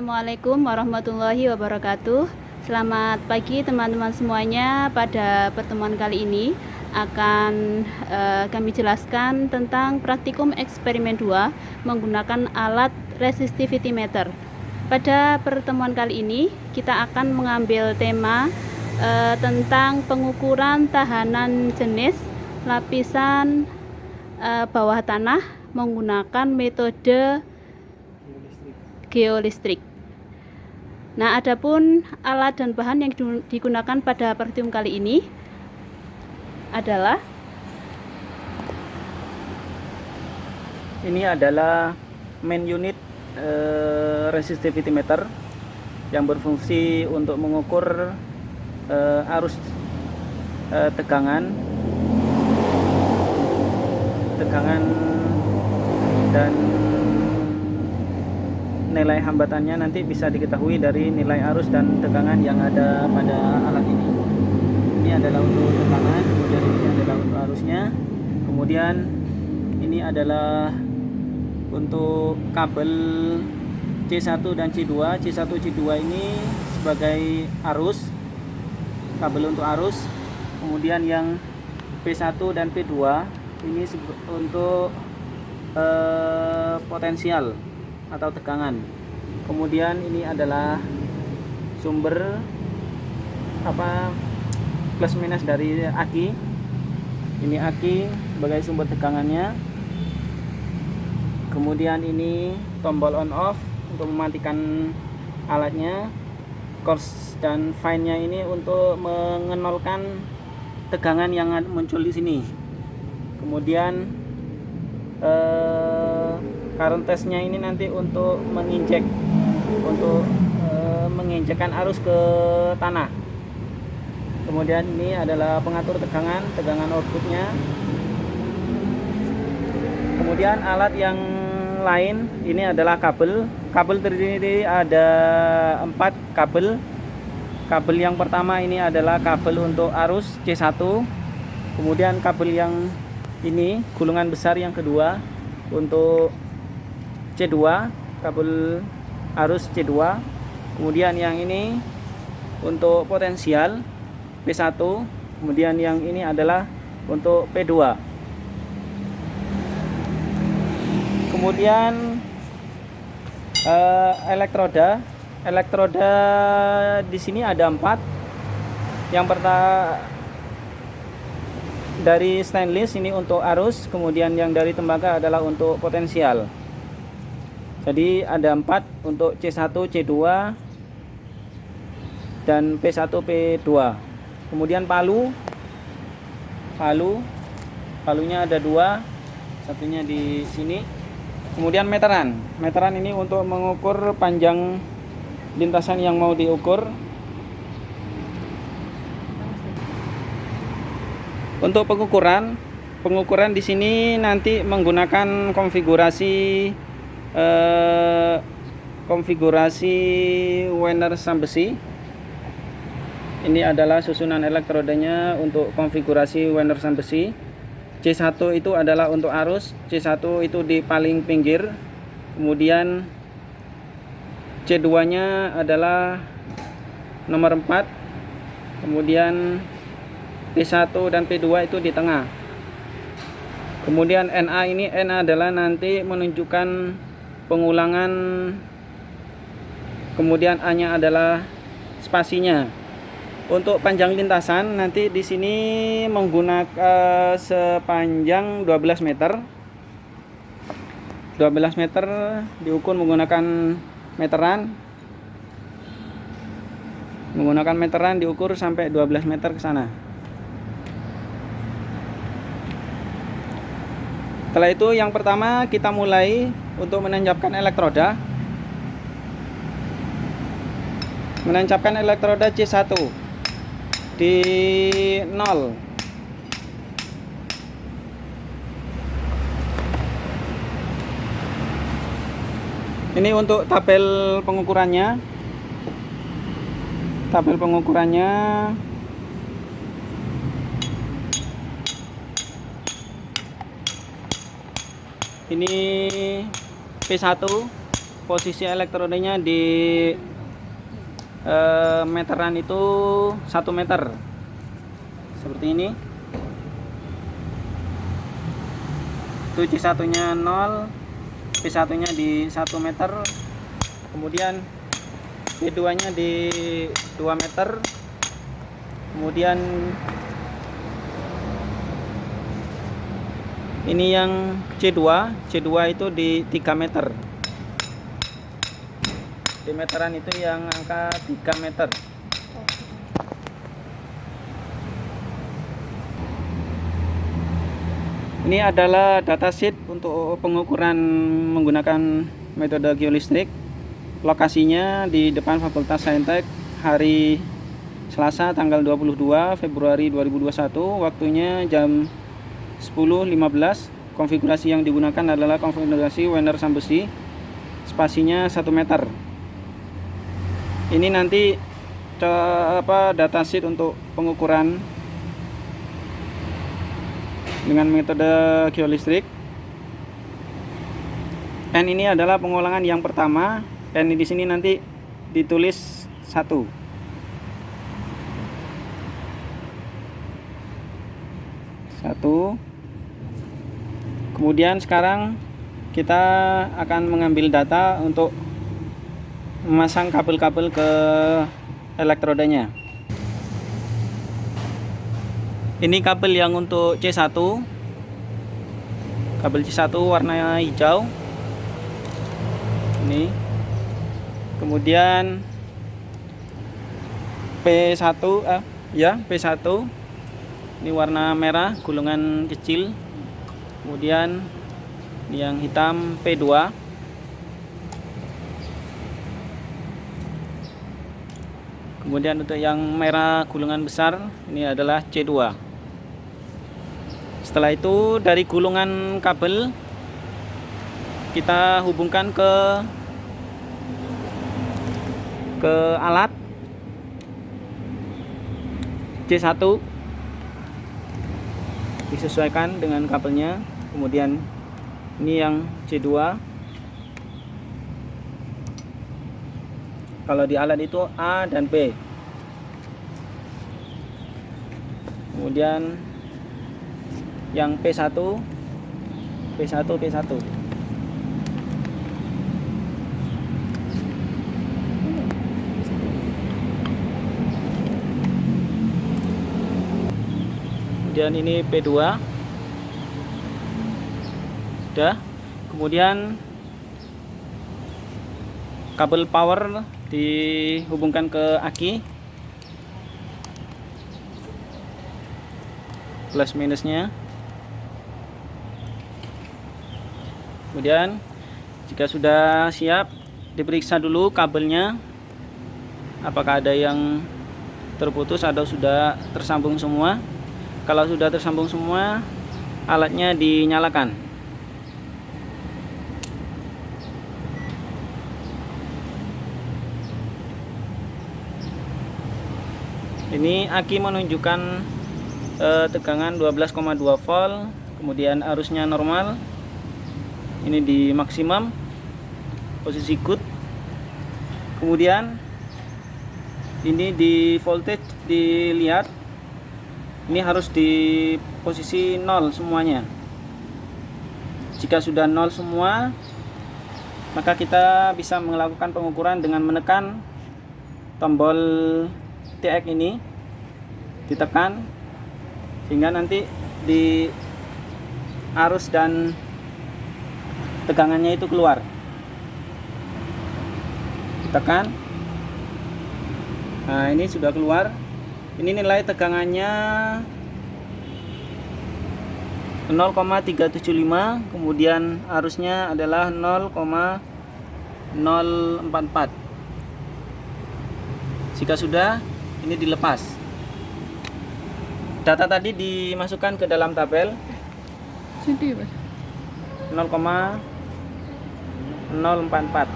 Assalamualaikum warahmatullahi wabarakatuh. Selamat pagi teman-teman semuanya. Pada pertemuan kali ini akan kami jelaskan tentang praktikum eksperimen 2 menggunakan alat resistivity meter. Pada pertemuan kali ini kita akan mengambil tema tentang pengukuran tahanan jenis lapisan bawah tanah menggunakan metode geolistrik. Nah, adapun alat dan bahan yang digunakan pada praktikum kali ini adalah main unit resistivity meter yang berfungsi untuk mengukur arus tegangan dan nilai hambatannya nanti bisa diketahui dari nilai arus dan tegangan yang ada pada alat ini. Ini adalah untuk tegangan, kemudian ini adalah untuk arusnya, kemudian ini adalah untuk kabel C1 dan C2. C1 C2 ini sebagai arus, kabel untuk arus, kemudian yang P1 dan P2 ini untuk potensial atau tegangan. Kemudian ini adalah sumber plus minus dari aki. Ini aki sebagai sumber tegangannya. Kemudian ini tombol on off untuk mematikan alatnya. Coarse dan fine-nya ini untuk mengenolkan tegangan yang muncul di sini. Kemudian current testnya ini nanti untuk menginjekkan arus ke tanah. Kemudian ini adalah pengatur tegangan outputnya. Kemudian alat yang lain ini adalah kabel terdiri ada 4 kabel. Kabel yang pertama ini adalah kabel untuk arus C1, kemudian kabel yang ini gulungan besar yang kedua untuk C2, kabel arus C2. Kemudian yang ini untuk potensial P1, kemudian yang ini adalah untuk P2. Kemudian elektroda di sini ada 4. Yang pertama dari stainless ini untuk arus, kemudian yang dari tembaga adalah untuk potensial. Jadi ada 4 untuk C1 C2 dan P1 P2. Kemudian palunya ada 2, satunya di sini. Kemudian meteran ini untuk mengukur panjang lintasan yang mau diukur. Untuk pengukuran di sini nanti menggunakan konfigurasi Wenner-Sam besi. Ini adalah susunan elektrodanya untuk konfigurasi Wenner-Sam besi. C1 itu adalah untuk arus, C1 itu di paling pinggir. Kemudian C2-nya adalah nomor 4. Kemudian P1 dan P2 itu di tengah. Kemudian NA adalah nanti menunjukkan pengulangan. Kemudian A-nya adalah spasinya. Untuk panjang lintasan nanti di sini menggunakan sepanjang 12 meter. 12 meter diukur menggunakan meteran. Diukur sampai 12 meter ke sana. Setelah itu yang pertama kita mulai untuk menancapkan elektroda. Menancapkan elektroda C1 di 0. Ini untuk tabel pengukurannya. Ini P1 posisi elektrodenya di meteran itu 1 meter seperti ini. Itu C1 nya 0, P1 nya di 1 meter, kemudian P2 nya di 2 meter, kemudian ini yang C2 itu di 3 meter. Di meteran itu yang angka 3 meter. Ini adalah datasheet untuk pengukuran menggunakan metode geolistrik. Lokasinya di depan Fakultas Saintek hari Selasa tanggal 22 Februari 2021. Waktunya jam 10.15. Konfigurasi yang digunakan adalah konfigurasi Wenner Sambesi. Spasinya 1 meter. Ini nanti datasheet untuk pengukuran dengan metode geolistrik. N ini adalah pengulangan yang pertama. N di sini nanti ditulis 1. Kemudian sekarang kita akan mengambil data untuk memasang kabel-kabel ke elektrodanya. Ini kabel yang untuk C1. Kabel C1 warna hijau. Ini. Kemudian P1 P1. Ini warna merah, gulungan kecil. Kemudian ini yang hitam P2. Kemudian untuk yang merah gulungan besar ini adalah C2. Setelah itu dari gulungan kabel kita hubungkan ke alat C1, disesuaikan dengan kabelnya. Kemudian ini yang C2. Kalau di alat itu A dan B. Kemudian yang P1. Kemudian ini P2. Sudah. Kemudian kabel power dihubungkan ke aki. Plus minusnya. Kemudian jika sudah siap, diperiksa dulu kabelnya apakah ada yang terputus atau sudah tersambung semua. Kalau sudah tersambung semua, alatnya dinyalakan. Ini aki menunjukkan tegangan 12,2 volt, kemudian arusnya normal. Ini di maksimum, posisi good. Kemudian ini di voltage dilihat, ini harus di posisi 0 semuanya. Jika sudah 0 semua, maka kita bisa melakukan pengukuran dengan menekan tombol TX ini, ditekan sehingga nanti di arus dan tegangannya itu keluar. Tekan. Nah, ini sudah keluar. Ini nilai tegangannya 0,375, kemudian arusnya adalah 0,044. Jika sudah, ini dilepas. Data tadi dimasukkan ke dalam tabel. 0,044.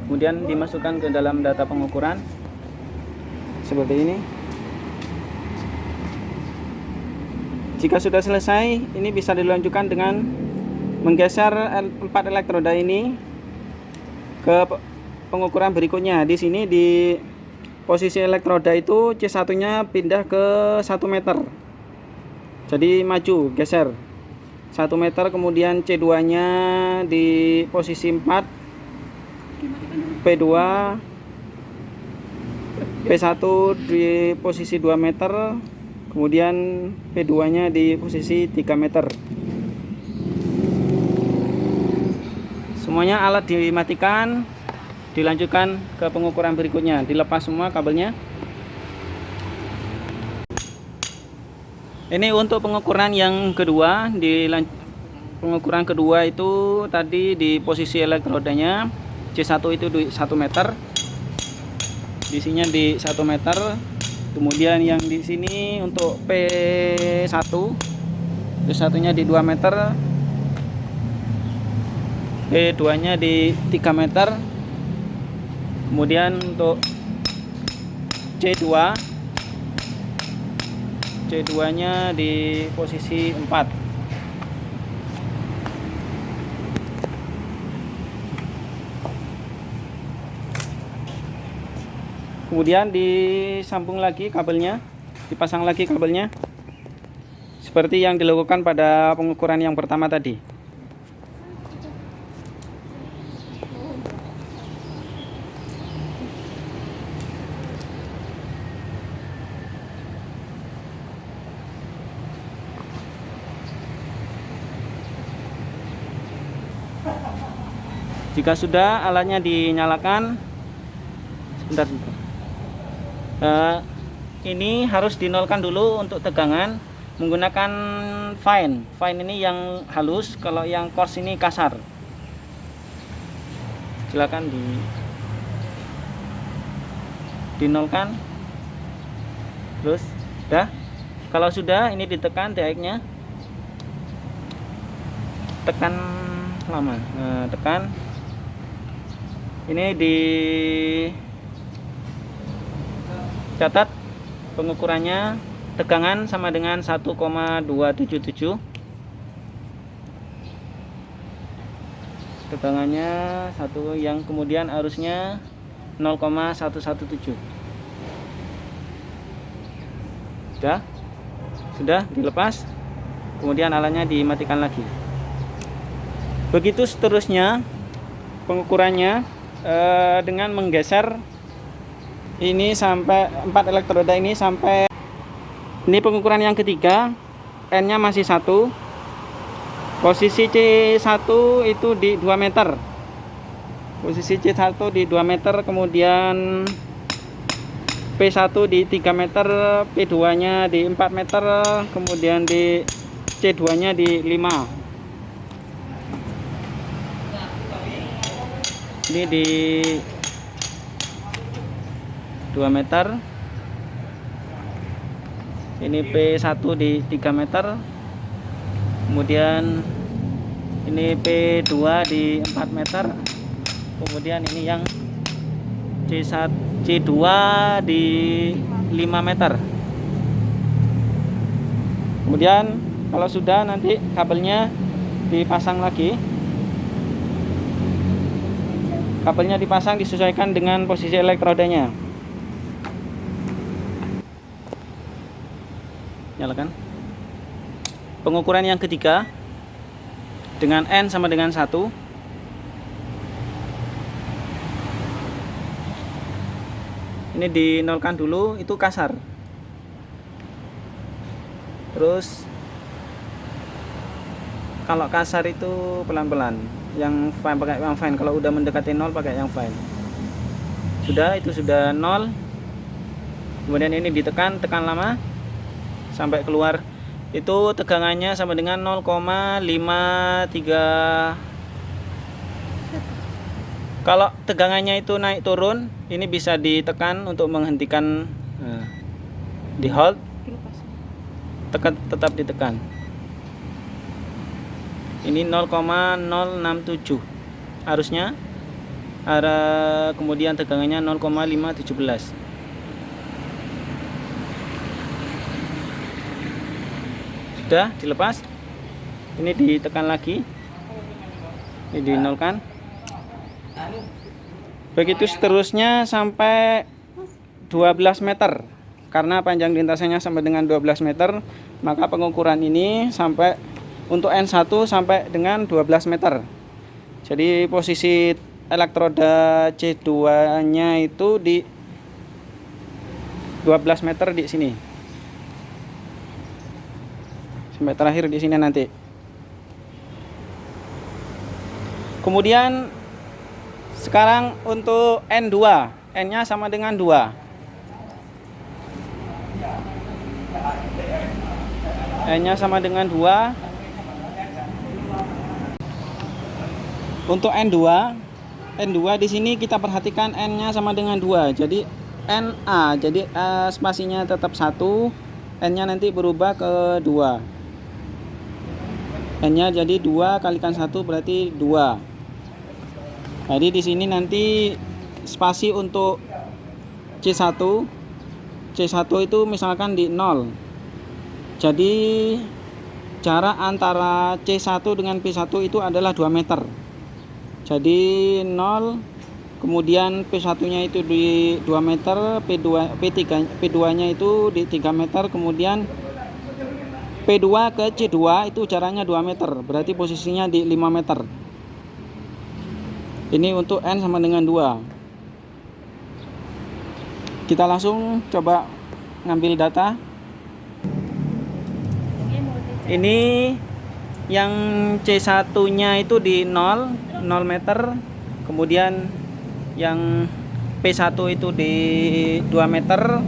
Kemudian dimasukkan ke dalam data pengukuran seperti ini. Jika sudah selesai, ini bisa dilanjutkan dengan menggeser 4 elektroda ini ke pengukuran berikutnya. Di sini di posisi elektroda itu C1-nya pindah ke 1 meter. Jadi maju, geser 1 meter, kemudian C2-nya di posisi 4, P2, P1 di posisi 2 meter, kemudian P2-nya di posisi 3 meter. Semuanya alat dimatikan, dilanjutkan ke pengukuran berikutnya. Dilepas semua kabelnya. Ini untuk pengukuran yang kedua. Pengukuran kedua itu tadi di posisi elektrodanya C1 itu di 1 meter, isinya di 1 meter. Kemudian yang di sini untuk P1 nya di 2 meter, P2 nya di 3 meter. Kemudian untuk C2 nya di posisi 4. Kemudian disambung lagi kabelnya, dipasang lagi kabelnya seperti yang dilakukan pada pengukuran yang pertama tadi. Jika sudah alatnya dinyalakan, sebentar. Ini harus dinolkan dulu untuk tegangan menggunakan fine. Fine ini yang halus, kalau yang coarse ini kasar. Silakan dinolkan. Terus sudah. Kalau sudah, ini ditekan TX-nya. Tekan lama. Tekan. Ini di catat pengukurannya, tegangan sama dengan 1,277. Tegangannya satu, yang kemudian arusnya 0,117. Sudah dilepas, kemudian alatnya dimatikan lagi. Begitu seterusnya pengukurannya dengan menggeser ini sampai 4 elektroda ini sampai ini pengukuran yang ketiga. N-nya masih 1. Posisi C1 itu di 2 meter. Posisi C1 di 2 meter, kemudian P1 di 3 meter, P2-nya di 4 meter, kemudian di C2-nya di 5. Ini di 2 meter, ini P1 di 3 meter, kemudian ini P2 di 4 meter, kemudian ini yang C2 di 5 meter. Kemudian kalau sudah, nanti kabelnya dipasang lagi. Kabelnya dipasang disesuaikan dengan posisi elektrodanya. Nyalakan. Pengukuran yang ketiga dengan N sama dengan 1. Ini dinolkan dulu, itu kasar. Terus kalau kasar itu pelan-pelan. Yang fine pakai yang fine, kalau udah mendekati 0 pakai yang fine. Sudah, itu sudah 0. Kemudian ini ditekan, tekan lama sampai keluar. Itu tegangannya sama dengan 0,53. Kalau tegangannya itu naik turun, ini bisa ditekan untuk menghentikan, di hold, tetap ditekan. Ini 0,067 arusnya, kemudian tegangannya 0,517. Sudah dilepas, ini ditekan lagi Ini dinolkan. Begitu seterusnya sampai 12 meter. Karena panjang lintasannya sampai dengan 12 meter, maka pengukuran ini sampai untuk N1 sampai dengan 12 meter. Jadi posisi elektroda C2-nya itu di 12 meter di sini. Sampai terakhir di sini nanti. Kemudian sekarang untuk N2, N-nya sama dengan 2. N-nya sama dengan 2. Untuk N2 di sini kita perhatikan N-nya sama dengan 2. Jadi NA, jadi spasinya tetap 1, N-nya nanti berubah ke 2. N-nya jadi 2 kalikan 1 berarti 2. Jadi di sini nanti spasi untuk C1 itu misalkan di 0. Jadi jarak antara C1 dengan P1 itu adalah 2 meter. Jadi 0, kemudian P1-nya itu di 2 meter, P2-nya itu di 3 meter, kemudian P2 ke C2 itu jaraknya 2 meter, berarti posisinya di 5 meter. Ini untuk N sama dengan 2. Kita langsung coba ngambil data. Ini yang C1-nya itu di 0 meter, kemudian yang P1 itu di 2 meter,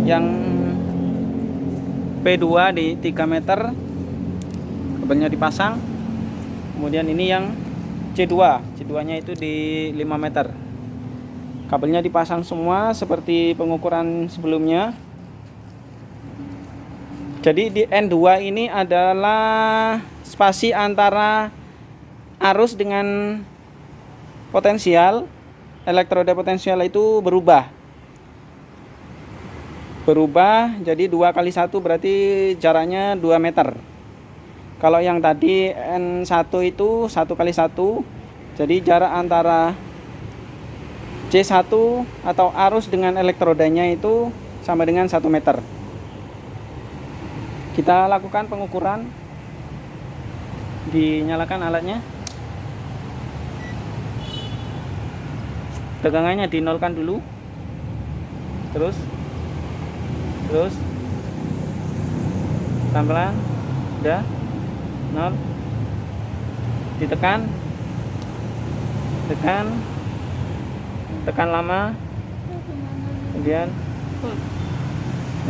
yang P2 di 3 meter, kabelnya dipasang. Kemudian ini yang C2-nya itu di 5 meter, kabelnya dipasang semua seperti pengukuran sebelumnya. Jadi di N2 ini adalah spasi antara arus dengan potensial. Elektroda potensial itu berubah, jadi 2 kali 1 berarti jaraknya 2 meter. Kalau yang tadi N1 itu 1 kali 1, jadi jarak antara C1 atau arus dengan elektrodanya itu sama dengan 1 meter. Kita lakukan pengukuran. Dinyalakan alatnya. Tegangannya dinolkan dulu. Terus pelan-pelan. Udah 0. Ditekan lama. Kemudian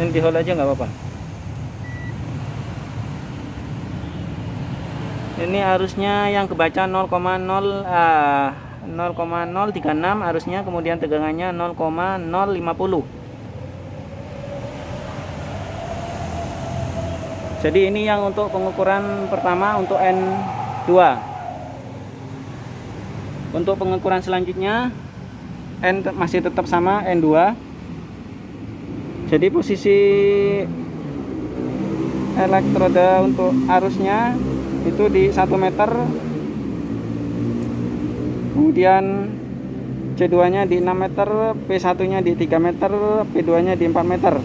ini di hold aja nggak apa-apa. Ini arusnya yang kebaca 0,036 arusnya, kemudian tegangannya 0,050. Jadi ini yang untuk pengukuran pertama untuk N2. Untuk pengukuran selanjutnya N masih tetap sama N2. Jadi posisi elektroda untuk arusnya itu di 1 meter, kemudian C2-nya di 6 meter, P1-nya di 3 meter, P2-nya di 4 meter.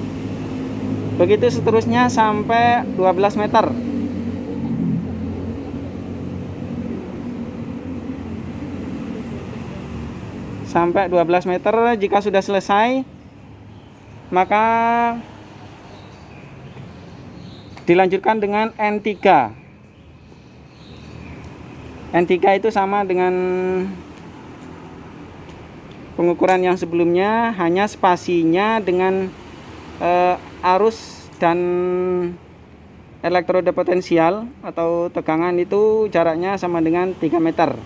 Begitu seterusnya sampai 12 meter. Sampai 12 meter, jika sudah selesai, maka dilanjutkan dengan N3. N3 itu sama dengan pengukuran yang sebelumnya, hanya spasinya dengan arus dan elektroda potensial atau tegangan itu jaraknya sama dengan 3 meter.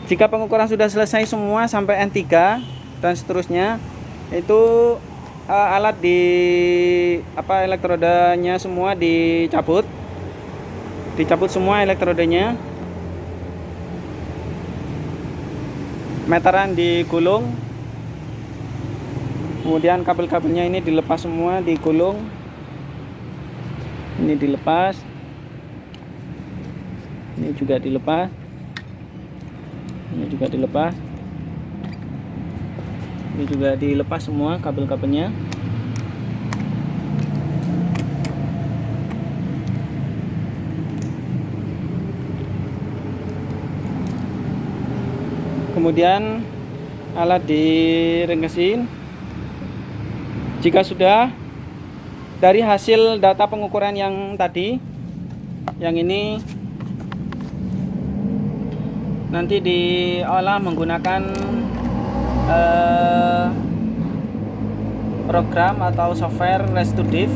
Jika pengukuran sudah selesai semua sampai N3 dan seterusnya, itu alat elektrodanya semua dicabut semua elektrodanya, meteran digulung, Kemudian kabel-kabelnya ini dilepas semua, digulung. Ini dilepas. Ini juga dilepas. Ini juga dilepas. Ini juga dilepas semua kabel-kabelnya. Kemudian alat direngkesin. Jika sudah, dari hasil data pengukuran yang tadi, yang ini nanti diolah menggunakan program atau software Restudiv.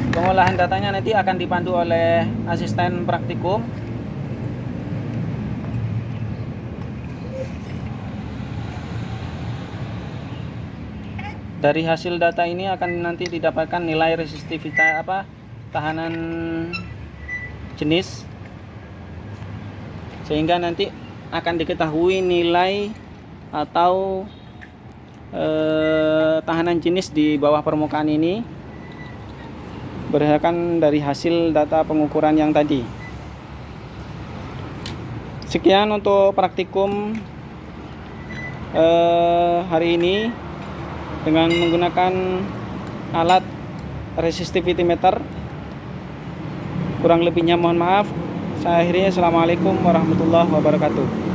Pengolahan datanya nanti akan dipandu oleh asisten praktikum. Dari hasil data ini akan nanti didapatkan nilai resistivitas tahanan jenis, sehingga nanti akan diketahui nilai atau tahanan jenis di bawah permukaan ini berdasarkan dari hasil data pengukuran yang tadi. Sekian untuk praktikum hari ini dengan menggunakan alat resistivity meter. Kurang lebihnya mohon maaf. Saya akhiri. Assalamualaikum warahmatullahi wabarakatuh.